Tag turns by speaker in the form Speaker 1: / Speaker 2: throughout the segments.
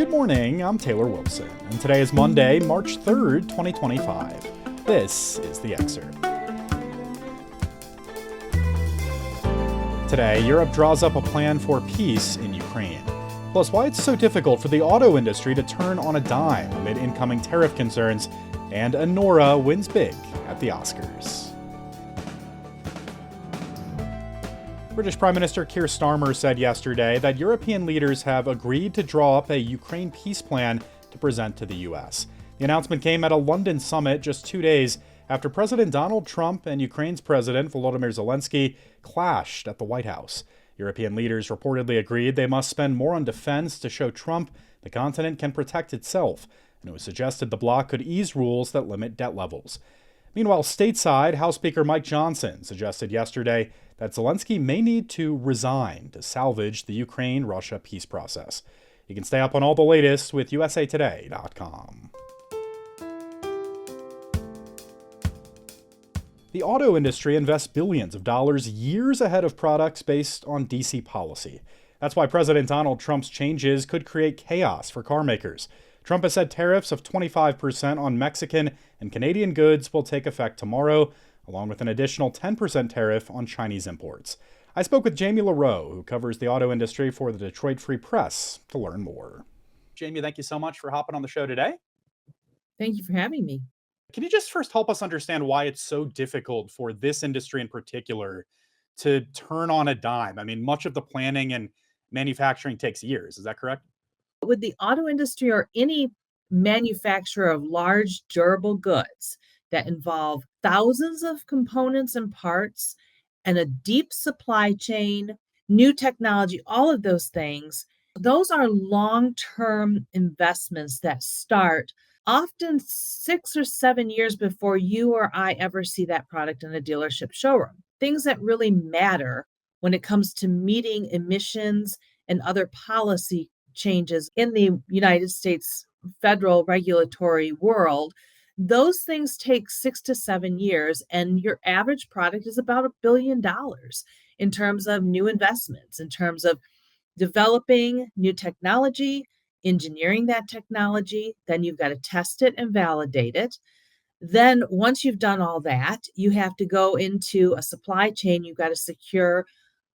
Speaker 1: Good morning, I'm Taylor Wilson, and today is Monday, March 3rd, 2025. This is the Excerpt. Today, Europe draws up a plan for peace in Ukraine. Plus, why it's so difficult for the auto industry to turn on a dime amid incoming tariff concerns, and Anora wins big at the Oscars. British Prime Minister Keir Starmer said yesterday that European leaders have agreed to draw up a Ukraine peace plan to present to the U.S. The announcement came at a London summit just 2 days after President Donald Trump and Ukraine's President Volodymyr Zelenskyy clashed at the White House. European leaders reportedly agreed they must spend more on defense to show Trump the continent can protect itself, and it was suggested the bloc could ease rules that limit debt levels. Meanwhile, stateside, House Speaker Mike Johnson suggested yesterday that Zelenskyy may need to resign to salvage the Ukraine-Russia peace process. You can stay up on all the latest with usatoday.com. The auto industry invests billions of dollars years ahead of products based on DC policy. That's why President Donald Trump's changes could create chaos for car makers. Trump has said tariffs of 25% on Mexican and Canadian goods will take effect tomorrow, along with an additional 10% tariff on Chinese imports. I spoke with Jamie LaRoe, who covers the auto industry for the Detroit Free Press, to learn more. Jamie, thank you so much for hopping on the show today.
Speaker 2: Thank you for having me.
Speaker 1: Can you just first help us understand why it's so difficult for this industry in particular to turn on a dime? I mean, much of the planning and manufacturing takes years. Is that correct?
Speaker 2: With the auto industry or any manufacturer of large durable goods that involve thousands of components and parts and a deep supply chain, new technology, all of those things, those are long-term investments that start often 6 or 7 years before you or I ever see that product in a dealership showroom. Things that really matter when it comes to meeting emissions and other policy changes in the United States federal regulatory world, those things take 6 to 7 years, and your average product is about $1 billion in terms of new investments, in terms of developing new technology, engineering that technology. Then you've got to test it and validate it. Then once you've done all that, you have to go into a supply chain. You've got to secure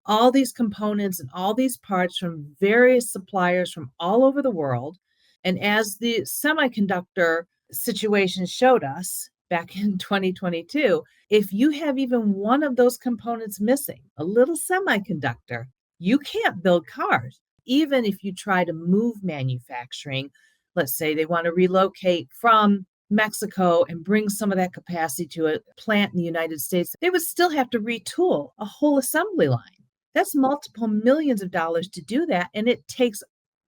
Speaker 2: all these components and all these parts from various suppliers from all over the world. And as the semiconductor situation showed us back in 2022, if you have even one of those components missing, a little semiconductor, you can't build cars. Even if you try to move manufacturing, let's say they want to relocate from Mexico and bring some of that capacity to a plant in the United States, they would still have to retool a whole assembly line. That's multiple millions of dollars to do that. And it takes,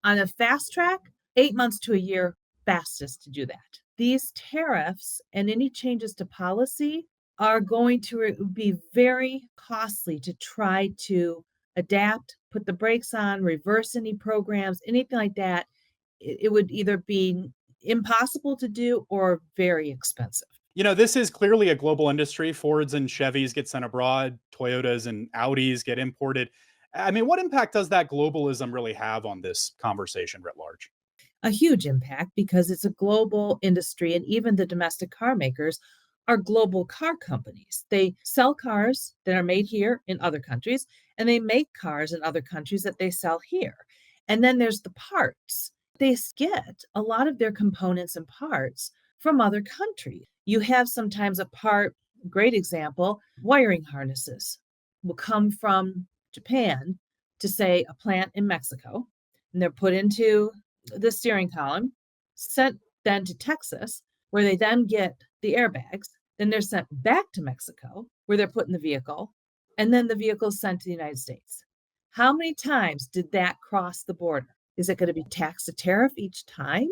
Speaker 2: on a fast track, 8 months to a year fastest to do that. These tariffs and any changes to policy are going to be very costly to try to adapt, put the brakes on, reverse any programs, anything like that. It would either be impossible to do or very expensive.
Speaker 1: You know, this is clearly a global industry. Fords and Chevys get sent abroad. Toyotas and Audis get imported. I mean, what impact does that globalism really have on this conversation writ large?
Speaker 2: A huge impact, because it's a global industry, and even the domestic car makers are global car companies. They sell cars that are made here in other countries, and they make cars in other countries that they sell here. And then there's the parts. They get a lot of their components and parts from other countries. You have sometimes a part, great example, wiring harnesses will come from Japan to, say, a plant in Mexico, and they're put into the steering column, sent then to Texas, where they then get the airbags. Then they're sent back to Mexico, where they're put in the vehicle, and then the vehicle is sent to the United States. How many times did that cross the border? Is it going to be taxed a tariff each time?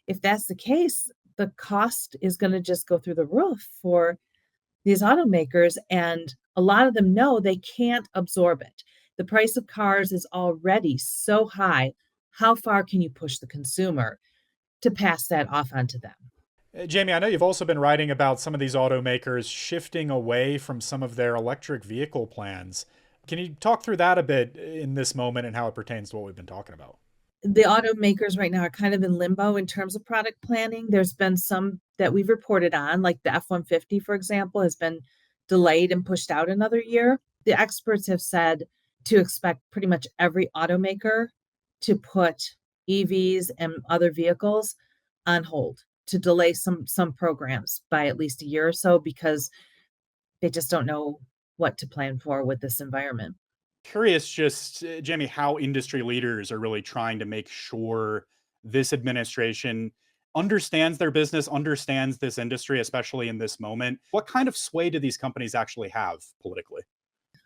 Speaker 2: If that's the case, the cost is going to just go through the roof for these automakers, and a lot of them know they can't absorb it. The price of cars is already so high. How far can you push the consumer to pass that off onto them?
Speaker 1: Jamie, I know you've also been writing about some of these automakers shifting away from some of their electric vehicle plans. Can you talk through that a bit in this moment and how it pertains to what we've been talking about?
Speaker 2: The automakers right now are kind of in limbo in terms of product planning. There's been some that we've reported on, like the F-150, for example, has been delayed and pushed out another year. The experts have said to expect pretty much every automaker to put EVs and other vehicles on hold, to delay some programs by at least a year or so because they just don't know what to plan for with this environment.
Speaker 1: Curious, just Jamie, how industry leaders are really trying to make sure this administration understands their business, understands this industry, especially in this moment. What kind of sway do these companies actually have politically?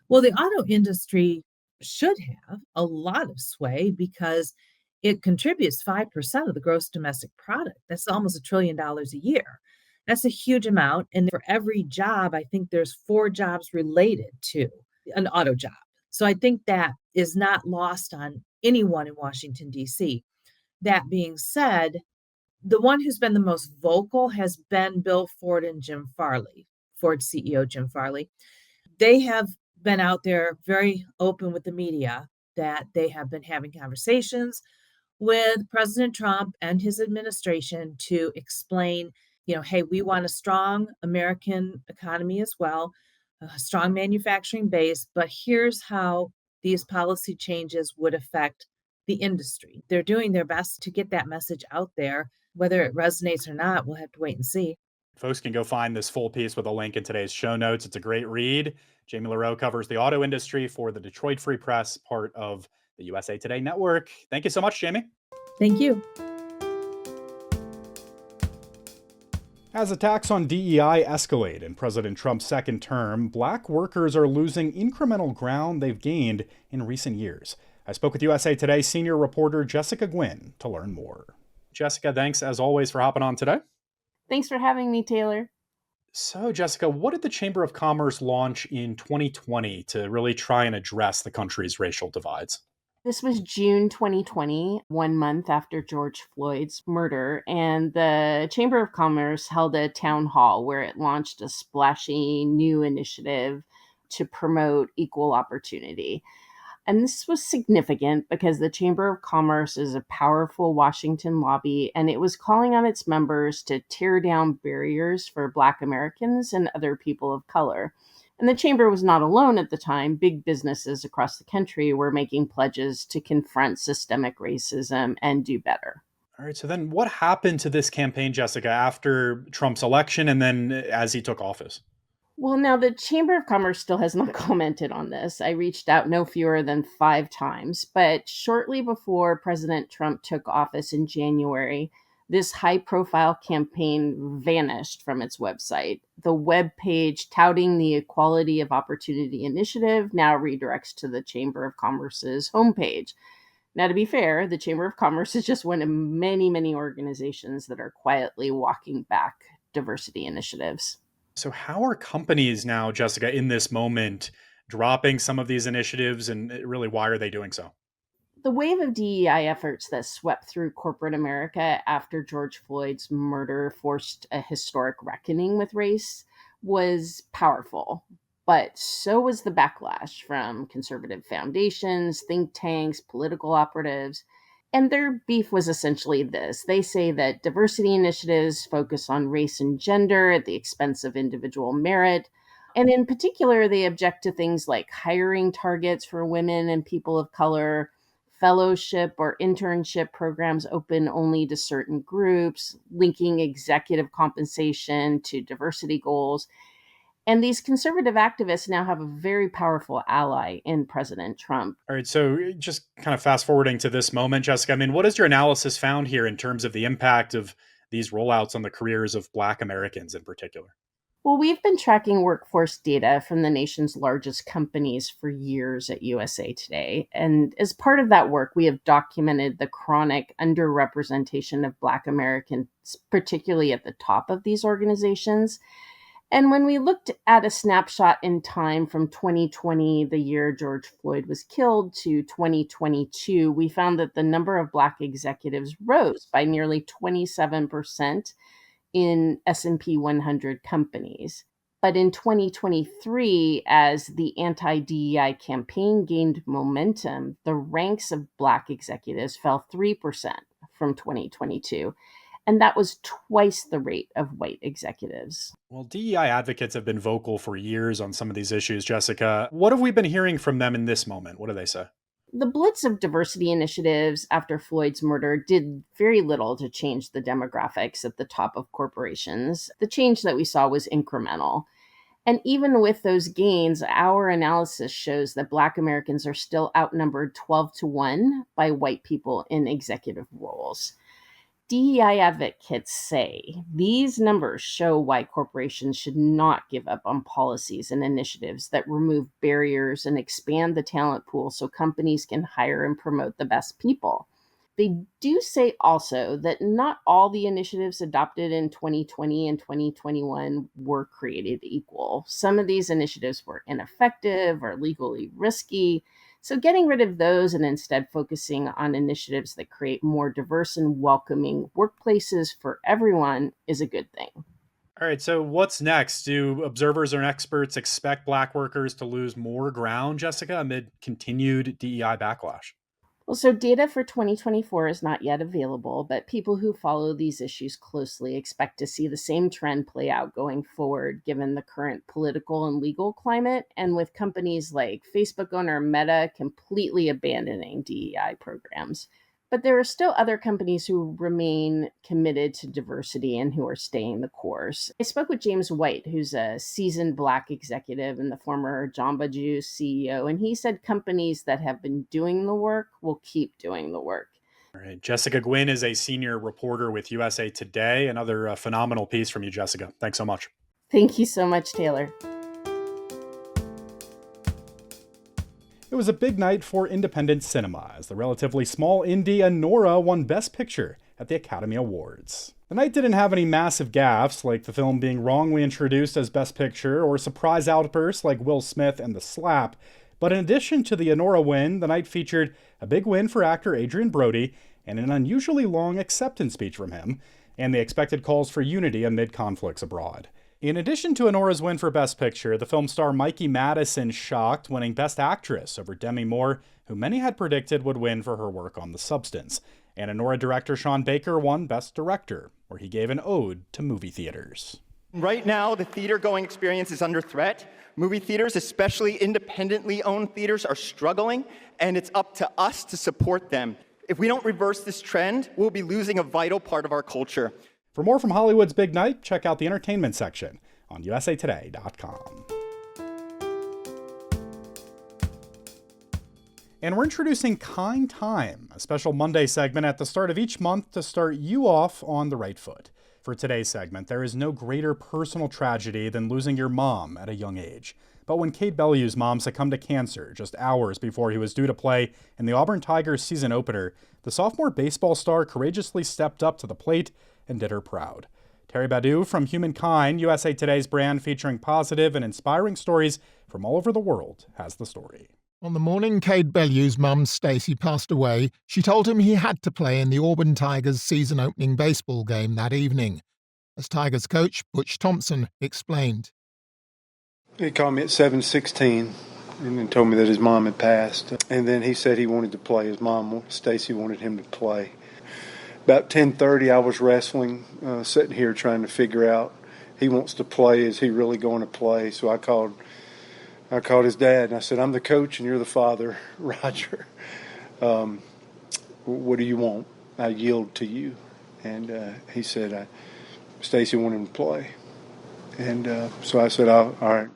Speaker 2: Well, the auto industry should have a lot of sway because it contributes 5% of the gross domestic product. That's almost $1 trillion a year. That's a huge amount. And for every job, I think there's 4 jobs related to an auto job. So I think that is not lost on anyone in Washington, D.C. That being said, the one who's been the most vocal has been Bill Ford and Jim Farley, Ford CEO Jim Farley. They have been out there very open with the media that they have been having conversations with President Trump and his administration to explain, hey, we want a strong American economy as well, a strong manufacturing base, but here's how these policy changes would affect the industry. They're doing their best to get that message out there. Whether it resonates or not, we'll have to wait and see.
Speaker 1: Folks can go find this full piece with a link in today's show notes. It's a great read. Jamie LaRoe covers the auto industry for the Detroit Free Press, part of the USA Today network. Thank you so much, Jamie.
Speaker 2: Thank you.
Speaker 1: As attacks on DEI escalate in President Trump's second term, Black workers are losing incremental ground they've gained in recent years. I spoke with USA Today senior reporter Jessica Gwynn to learn more. Jessica, thanks as always for hopping on today.
Speaker 3: Thanks for having me, Taylor.
Speaker 1: So, Jessica, what did the Chamber of Commerce launch in 2020 to really try and address the country's racial divides?
Speaker 3: This was June 2020, 1 month after George Floyd's murder, and the Chamber of Commerce held a town hall where it launched a splashy new initiative to promote equal opportunity. And this was significant because the Chamber of Commerce is a powerful Washington lobby, and it was calling on its members to tear down barriers for Black Americans and other people of color. And the Chamber was not alone at the time. Big businesses across the country were making pledges to confront systemic racism and do better.
Speaker 1: All right, so then what happened to this campaign, Jessica, after Trump's election and then as he took office?
Speaker 3: Well, now the Chamber of Commerce still has not commented on this. I reached out no fewer than 5 times, but shortly before President Trump took office in January, this high-profile campaign vanished from its website. The web page touting the Equality of Opportunity Initiative now redirects to the Chamber of Commerce's homepage. Now, to be fair, the Chamber of Commerce is just one of many, many organizations that are quietly walking back diversity initiatives.
Speaker 1: So, how are companies now, Jessica, in this moment, dropping some of these initiatives, and really, why are they doing so?
Speaker 3: The wave of DEI efforts that swept through corporate America after George Floyd's murder forced a historic reckoning with race was powerful. But so was the backlash from conservative foundations, think tanks, political operatives. And their beef was essentially this. They say that diversity initiatives focus on race and gender at the expense of individual merit. And in particular, they object to things like hiring targets for women and people of color, fellowship or internship programs open only to certain groups, linking executive compensation to diversity goals. And these conservative activists now have a very powerful ally in President Trump.
Speaker 1: All right, so just kind of fast forwarding to this moment, Jessica, I mean, what has your analysis found here in terms of the impact of these rollouts on the careers of Black Americans in particular?
Speaker 3: Well, we've been tracking workforce data from the nation's largest companies for years at USA Today. And as part of that work, we have documented the chronic underrepresentation of Black Americans, particularly at the top of these organizations. And when we looked at a snapshot in time from 2020, the year George Floyd was killed, to 2022, we found that the number of Black executives rose by nearly 27% in S&P 100 companies. But in 2023, as the anti-DEI campaign gained momentum, the ranks of Black executives fell 3% from 2022. And that was twice the rate of white executives.
Speaker 1: Well, DEI advocates have been vocal for years on some of these issues, Jessica. What have we been hearing from them in this moment? What do they say?
Speaker 3: The blitz of diversity initiatives after Floyd's murder did very little to change the demographics at the top of corporations. The change that we saw was incremental. And even with those gains, our analysis shows that Black Americans are still outnumbered 12-1 by white people in executive roles. DEI advocates say these numbers show why corporations should not give up on policies and initiatives that remove barriers and expand the talent pool so companies can hire and promote the best people. They do say also that not all the initiatives adopted in 2020 and 2021 were created equal. Some of these initiatives were ineffective or legally risky. So getting rid of those and instead focusing on initiatives that create more diverse and welcoming workplaces for everyone is a good thing.
Speaker 1: All right, so what's next? Do observers and experts expect Black workers to lose more ground, Jessica, amid continued DEI backlash?
Speaker 3: Well, so data for 2024 is not yet available, but people who follow these issues closely expect to see the same trend play out going forward, given the current political and legal climate, and with companies like Facebook owner Meta completely abandoning DEI programs. But there are still other companies who remain committed to diversity and who are staying the course. I spoke with James White, who's a seasoned Black executive and the former Jamba Juice CEO, and he said companies that have been doing the work will keep doing the work.
Speaker 1: All right, Jessica Gwynn is a senior reporter with USA Today. Another phenomenal piece from you, Jessica. Thanks so much.
Speaker 3: Thank you so much, Taylor.
Speaker 1: It was a big night for independent cinema as the relatively small indie Anora won Best Picture at the Academy Awards. The night didn't have any massive gaffes, like the film being wrongly introduced as Best Picture, or surprise outbursts like Will Smith and The Slap, but in addition to the Anora win, the night featured a big win for actor Adrian Brody and an unusually long acceptance speech from him, and the expected calls for unity amid conflicts abroad. In addition to Anora's win for Best Picture, the film star Mikey Madison shocked, winning Best Actress over Demi Moore, who many had predicted would win for her work on The Substance. And Anora director Sean Baker won Best Director, where he gave an ode to movie theaters.
Speaker 4: Right now, the theater-going experience is under threat. Movie theaters, especially independently owned theaters, are struggling, and it's up to us to support them. If we don't reverse this trend, we'll be losing a vital part of our culture.
Speaker 1: For more from Hollywood's big night, check out the entertainment section on usatoday.com. And we're introducing Kind Time, a special Monday segment at the start of each month to start you off on the right foot. For today's segment, there is no greater personal tragedy than losing your mom at a young age. But when Cade Bellew's mom succumbed to cancer just hours before he was due to play in the Auburn Tigers season opener, the sophomore baseball star courageously stepped up to the plate and did her proud. Terry Badu from Humankind, USA Today's brand featuring positive and inspiring stories from all over the world, has the story.
Speaker 5: On the morning Cade Bellew's mum, Stacey, passed away, she told him he had to play in the Auburn Tigers' season-opening baseball game that evening. As Tigers coach Butch Thompson explained.
Speaker 6: He called me at 7:16 and then told me that his mom had passed. And then he said he wanted to play. His mom, Stacey, wanted him to play. About 10:30, I was wrestling, sitting here trying to figure out, he wants to play. Is he really going to play? So I called his dad, and I said, I'm the coach, and you're the father, Roger. What do you want? I yield to you. And he said, Stacey wanted him to play. And so I said, all right.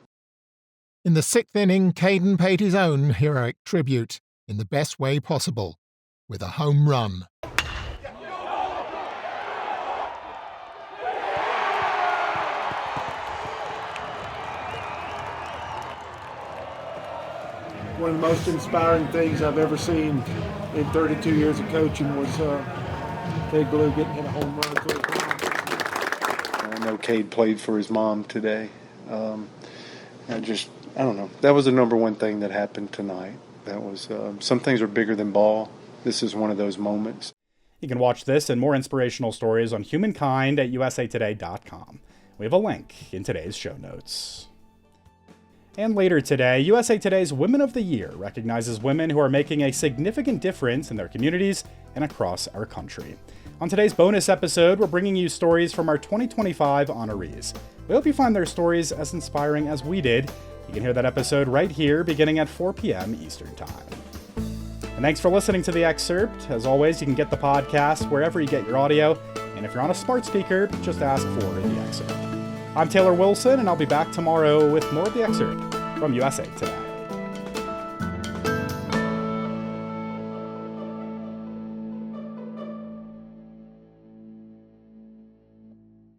Speaker 5: In the sixth inning, Caden paid his own heroic tribute in the best way possible, with a home run.
Speaker 7: One of the most inspiring things I've ever seen in 32 years of coaching was Cade Bellew's getting hit a home run.
Speaker 6: I know Cade played for his mom today. I don't know. That was the number one thing that happened tonight. That was some things are bigger than ball. This is one of those moments.
Speaker 1: You can watch this and more inspirational stories on Humankind at usatoday.com. We have a link in today's show notes. And later today, USA Today's Women of the Year recognizes women who are making a significant difference in their communities and across our country. On today's bonus episode, we're bringing you stories from our 2025 honorees. We hope you find their stories as inspiring as we did. You can hear that episode right here, beginning at 4 p.m. Eastern Time. And thanks for listening to The Excerpt. As always, you can get the podcast wherever you get your audio. And if you're on a smart speaker, just ask for The Excerpt. I'm Taylor Wilson, and I'll be back tomorrow with more of The Excerpt from USA Today.